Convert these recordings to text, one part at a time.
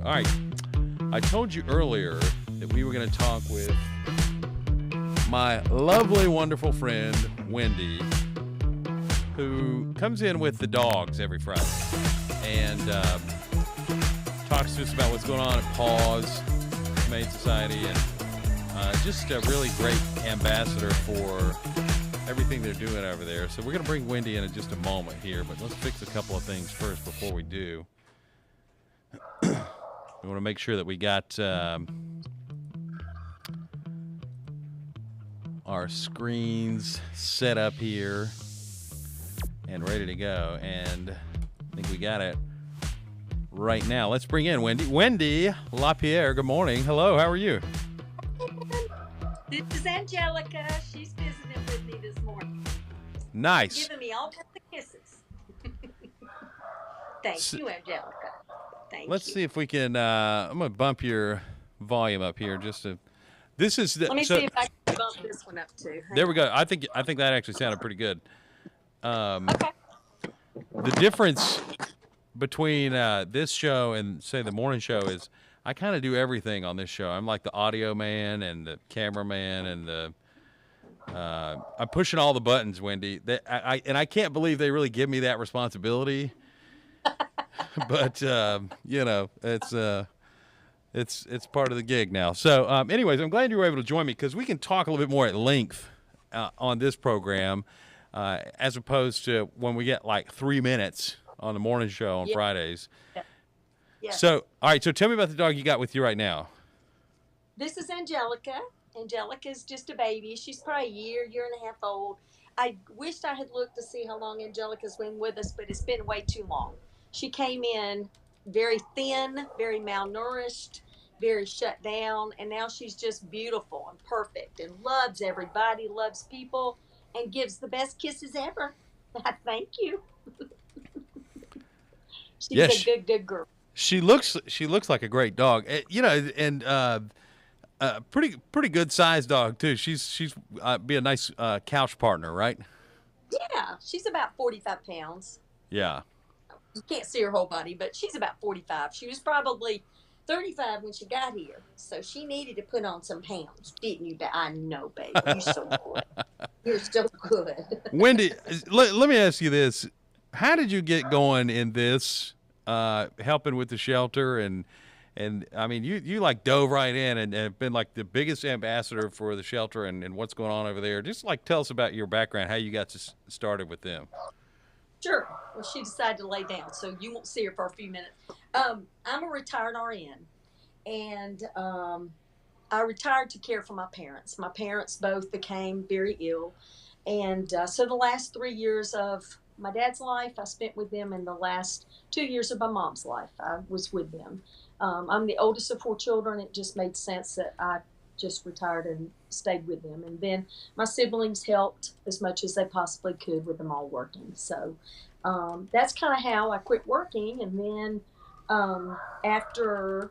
All right. I told you earlier that we were going to talk with my lovely, wonderful friend, Wendy, who comes in with the dogs every Friday and talks to us about what's going on at Paws Humane Society, and just a really great ambassador for everything they're doing over there. So we're going to bring Wendy in just a moment here, but let's fix a couple of things first before we do. We want to make sure that we got our screens set up here and ready to go. And I think we got it right now. Let's bring in Wendy. Wendy LaPierre, good morning. Hello, how are you? This is Angelica. She's visiting with me this morning. Nice. Giving me all kinds of kisses. Thank you, Angelica. Thank Let's you. see if we can. I'm going to bump your volume up here just to. This is the. Let me see if I can bump this one up too. There we go. I think that actually sounded pretty good. Okay. The difference between this show and say the morning show is I kind of do everything on this show. I'm like the audio man and the cameraman and the. I'm pushing all the buttons, Wendy. I can't believe they really give me that responsibility. But you know, it's part of the gig now. So, anyways, I'm glad you were able to join me because we can talk a little bit more at length on this program, as opposed to when we get like 3 minutes on the morning show on Fridays. Yeah. So, all right. So, tell me about the dog you got with you right now. This is Angelica. Angelica's just a baby. She's probably a year and a half old. I wished I had looked to see how long Angelica's been with us, but it's been way too long. She came in very thin, very malnourished, very shut down, and now she's just beautiful and perfect and loves everybody, loves people, and gives the best kisses ever. Thank you. She's a good girl. She looks like a great dog, you know, and pretty good sized dog too. She's be a nice couch partner, right? Yeah, she's about 45 pounds. Yeah. You can't see her whole body, but she's about 45. She was probably 35 when she got here, so she needed to put on some pounds, didn't you? I know, baby. You're so good. You're so good. Wendy, let me ask you this: how did you get going in this, helping with the shelter? And I mean, you like dove right in and have been like the biggest ambassador for the shelter and what's going on over there. Just like tell us about your background, how you got started with them. Sure. Well, she decided to lay down, so you won't see her for a few minutes. I'm a retired RN, and I retired to care for my parents. My parents both became very ill, and so the last 3 years of my dad's life, I spent with them, and the last 2 years of my mom's life, I was with them. I'm the oldest of 4 children. It just made sense that I just retired and stayed with them. And then my siblings helped as much as they possibly could with them all working. So that's kind of how I quit working. And then after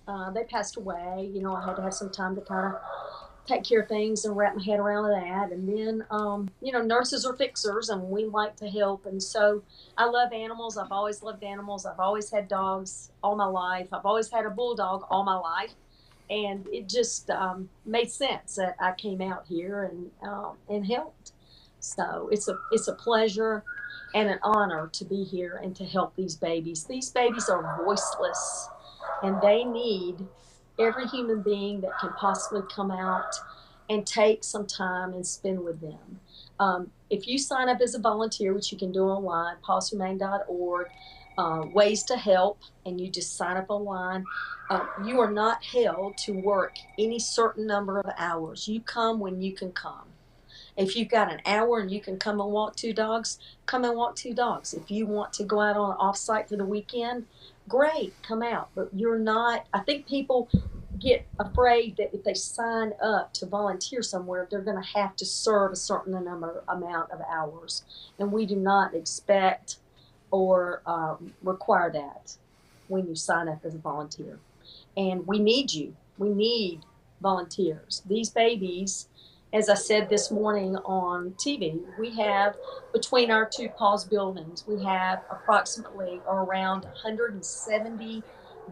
they passed away, you know, I had to have some time to kind of take care of things and wrap my head around that. And then, you know, nurses are fixers and we like to help. And so I love animals. I've always loved animals. I've always had dogs all my life. I've always had a bulldog all my life. And it just made sense that I came out here and helped. So it's a pleasure and an honor to be here and to help these babies. These babies are voiceless, and they need every human being that can possibly come out and take some time and spend with them. If you sign up as a volunteer, which you can do online, pawshumane.org, ways to help, and you just sign up online. You are not held to work any certain number of hours. You come when you can come. If you've got an hour and you can come and walk 2 dogs, come and walk 2 dogs. If you want to go out on an off-site for the weekend, great, come out. But you're not, I think people get afraid that if they sign up to volunteer somewhere, they're going to have to serve a certain amount of hours. And we do not expect or require that when you sign up as a volunteer. And we need you. We need volunteers. These babies, as I said this morning on TV, we have, between our 2 Paws buildings, we have approximately or around 170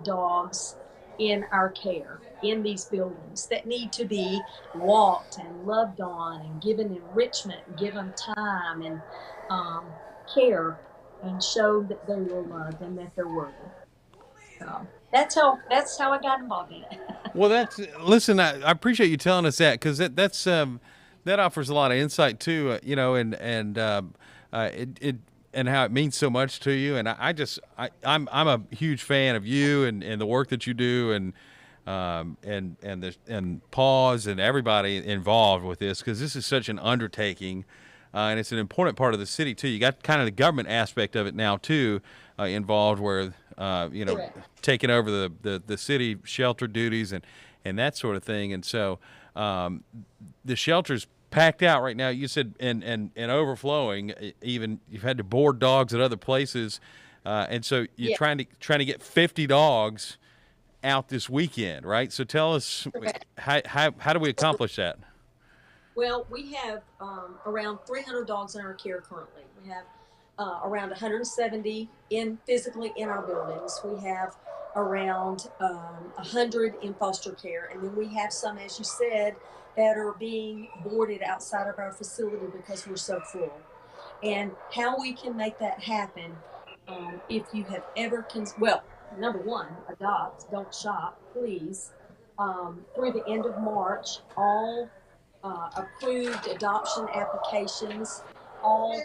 dogs in our care in these buildings that need to be walked and loved on and given enrichment and given time and um, care and show that they are loved and that they're worthy. So that's how I got involved in it. Well, that's listen. I appreciate you telling us that because that offers a lot of insight too. It and how it means so much to you. And I'm a huge fan of you and the work that you do and Paws and everybody involved with this because this is such an undertaking. And it's an important part of the city too. You got kind of the government aspect of it now too involved, where Correct. taking over the city shelter duties and that sort of thing. And so the shelter's packed out right now. You said and overflowing. Even you've had to board dogs at other places, and so you're Yeah. trying to get 50 dogs out this weekend, right? So tell us Correct. how do we accomplish that? Well, we have around 300 dogs in our care currently. We have around 170 in physically in our buildings. We have around 100 in foster care, and then we have some, as you said, that are being boarded outside of our facility because we're so full. And how we can make that happen, if you have ever well, number one, adopt, don't shop, please. Through the end of March, all approved adoption applications, all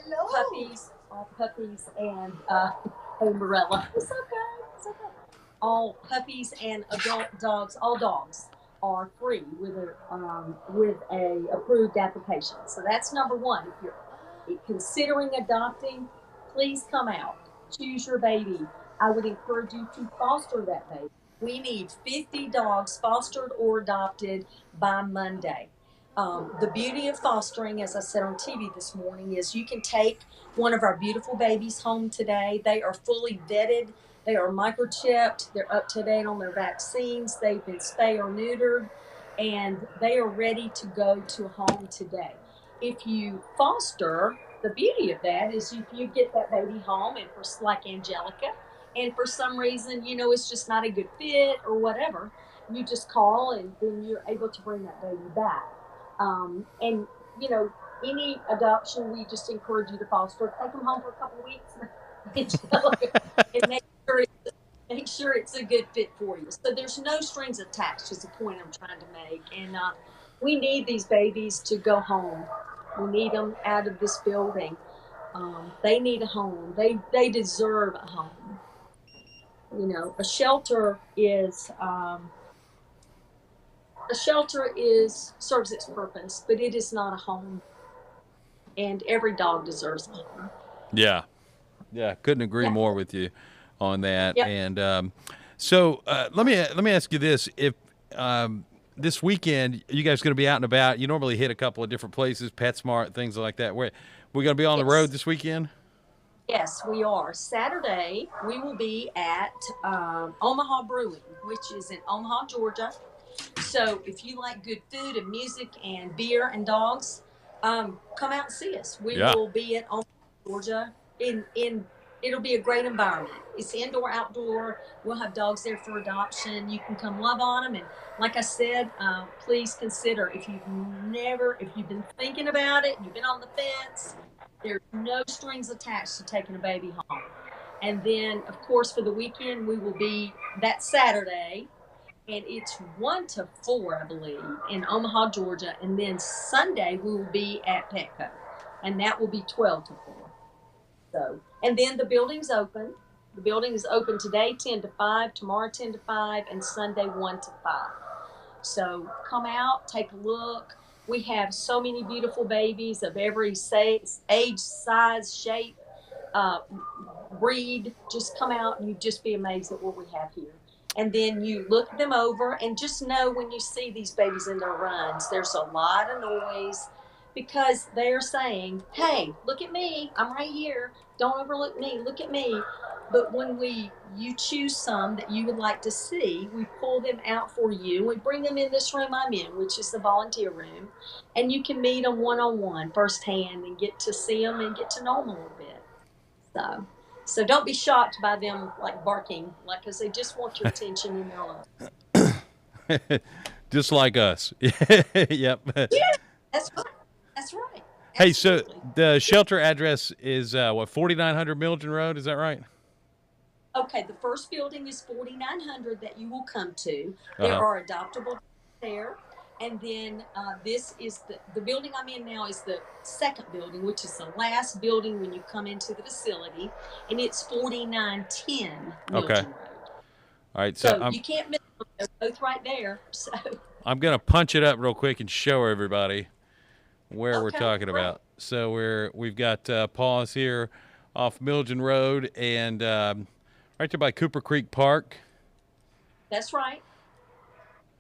puppies and hey Morella, it's okay, it's okay. All puppies and adult dogs, all dogs are free with a approved application. So that's number one. If you're considering adopting, please come out, choose your baby. I would encourage you to foster that baby. We need 50 dogs fostered or adopted by Monday. The beauty of fostering, as I said on TV this morning, is you can take one of our beautiful babies home today. They are fully vetted, they are microchipped, they're up to date on their vaccines, they've been spay or neutered, and they are ready to go to a home today. If you foster, the beauty of that is if you get that baby home, and for like Angelica, and for some reason, it's just not a good fit or whatever, you just call and then you're able to bring that baby back. And you know, any adoption, we just encourage you to foster. Take them home for a couple of weeks and make sure it's a good fit for you. So there's no strings attached. Is the point I'm trying to make. And we need these babies to go home. We need them out of this building. They need a home. They deserve a home. A shelter is serves its purpose, but it is not a home. And every dog deserves a home. Yeah, yeah, couldn't agree Yeah. more with you on that. Yep. And so let me ask you this: if this weekend you guys going to be out and about, you normally hit a couple of different places, PetSmart, things like that. Where we going to be on the road Yes. this weekend? Yes, we are. Saturday, we will be at Omaha Brewing, which is in Omaha, Georgia. So if you like good food and music and beer and dogs, come out and see us. We Yeah. will be at Omaha, Georgia. In It'll be a great environment. It's indoor, outdoor. We'll have dogs there for adoption. You can come love on them. And like I said, please consider if you've been thinking about it, you've been on the fence. There's no strings attached to taking a baby home. And then, of course, for the weekend, we will be that Saturday and it's 1 to 4, I believe, in Omaha, Georgia. And then Sunday we will be at Petco, and that will be 12 to 4. So, and then the building's open. The building is open today, 10 to 5, tomorrow, 10 to 5, and Sunday, 1 to 5. So come out, take a look. We have so many beautiful babies of every age, size, shape, uh, breed. Just come out and you'd just be amazed at what we have here. And then you look them over and just know when you see these babies in their runs, there's a lot of noise because they're saying, hey, look at me. I'm right here. Don't overlook me. Look at me. But when you choose some that you would like to see, we pull them out for you. We bring them in this room I'm in, which is the volunteer room, and you can meet them one on one, firsthand, and get to see them and get to know them a little bit. So So don't be shocked by them like barking, like because they just want your attention and their love. Just like us. Yep. Yeah, that's right. That's right. Hey, so Absolutely. the shelter address is what, 4900 Milton Road? Is that right? Okay, the first building is 4900 that you will come to. Uh There huh. are adoptable there. And then this is the building I'm in now is the second building, which is the last building when you come into the facility. And it's 4910 Okay. Milton Road. All right. So So you can't miss them. They're both right there. So, I'm gonna punch it up real quick and show everybody where we're okay, talking great. about. So we've got Paws here off Milton Road and right there by Cooper Creek Park. That's right.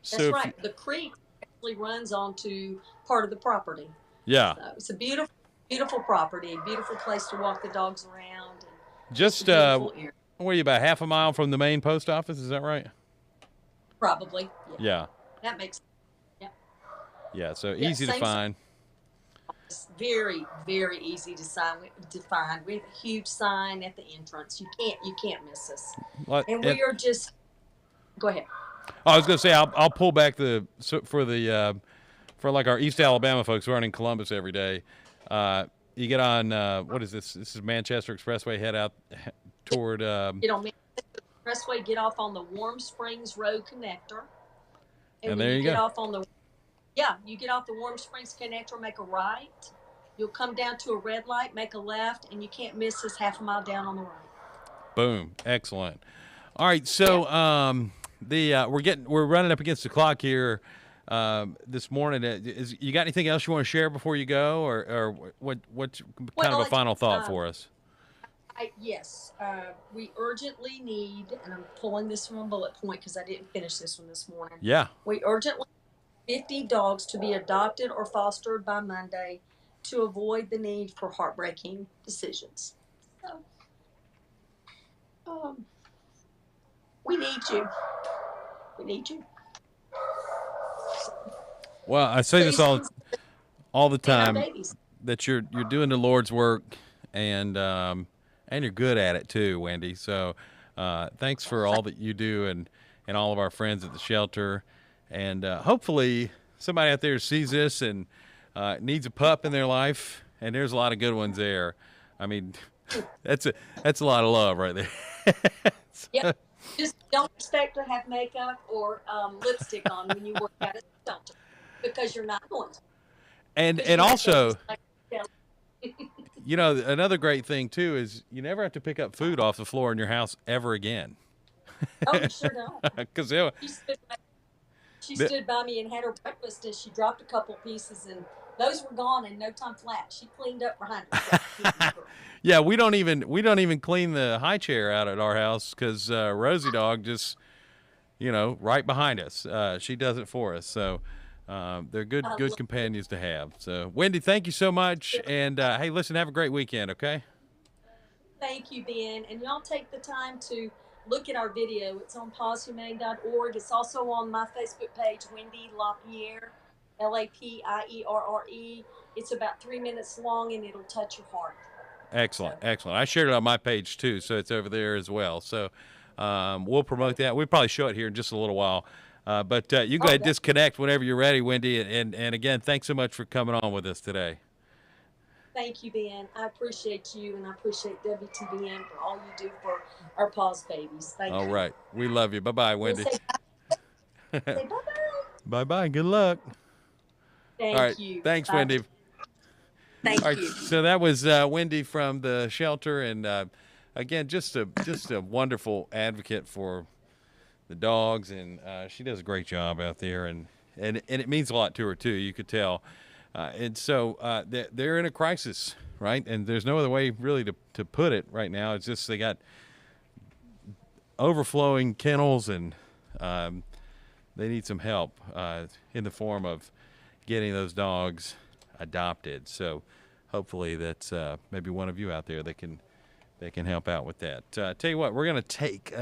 So That's if right. The creek actually runs onto part of the property. yeah, So it's a beautiful, beautiful property, beautiful place to walk the dogs around, and just a just beautiful area. what are you, about half a mile from the main post office? Is that right? Probably, yeah. Yeah, That makes sense. Yeah, yeah. So yeah. easy to Same find. size, very, very easy to find. We have a huge sign at the entrance. You can't miss us. What? And And we are just. Go ahead. I was gonna say I'll pull back for the for like our East Alabama folks who aren't in Columbus every day. You get on what is this? This is Manchester Expressway. Head out toward Get on Manchester Expressway. Get off on the Warm Springs Road connector, and and when there you you get go. off on the yeah, you get off the Warm Springs connector, make a right. You'll come down to a red light, make a left, and you can't miss us half a mile down on the right. Boom. Excellent. All right. Yeah. So we're running up against the clock here this morning. You got anything else you want to share before you go, or what's kind of Well, a final thought um, for us? yes, we urgently need, and I'm pulling this from a bullet point because I didn't finish this one this morning. Yeah. We urgently need 50 dogs to be adopted or fostered by Monday to avoid the need for heartbreaking decisions. So, um, we need you. We need you. Well, I say this Please all the consider our time babies. that you're doing the Lord's work, and you're good at it too, Wendy. So thanks for all that you do, and all of our friends at the shelter, and hopefully somebody out there sees this and needs a pup in their life, and there's a lot of good ones there. I mean, that's a lot of love right there. Yep. Just don't expect to have makeup or lipstick on when you work at a shelter because you're not going to. and Because and you have babies also, like another great thing too is you never have to pick up food off the floor in your house ever again. oh, you sure don't. Because She stood, she stood by me and had her breakfast and she dropped a couple pieces and those were gone in no time flat. She cleaned up behind herself. yeah, we don't even clean the high chair out at our house because Rosie dog just right behind us. She does it for us. So they're I good love companions to have. So Wendy, thank you so much. And hey, listen, have a great weekend. Okay. Thank you, Ben. And y'all take the time to look at our video. It's on pawshumane.org. It's also on my Facebook page, Wendy LaPierre, LAPIERRE. It's about 3 minutes long and it'll touch your heart. Excellent, So, excellent. I shared it on my page too, so it's over there as well. So we'll promote that. We'll probably show it here in just a little while. But you can go oh, ahead and that's disconnect whenever you're ready, Wendy. And again, thanks so much for coming on with us today. Thank you, Ben. I appreciate you and I appreciate WTBN for all you do for our Paws babies. Thank All you. right. We love you. Bye bye, We'll Wendy. say bye bye. Bye bye. Good luck. All right. Thank you. Thanks, Bye. Wendy. Thank All right. you. So that was Wendy from the shelter. And again, just a wonderful advocate for the dogs. And she does a great job out there. And it means a lot to her, too. You could tell. And so they're in a crisis, right? And there's no other way really to put it right now. It's just they got overflowing kennels and they need some help in the form of getting those dogs adopted. So hopefully that's maybe one of you out there that can help out with that. Tell you what, we're going to take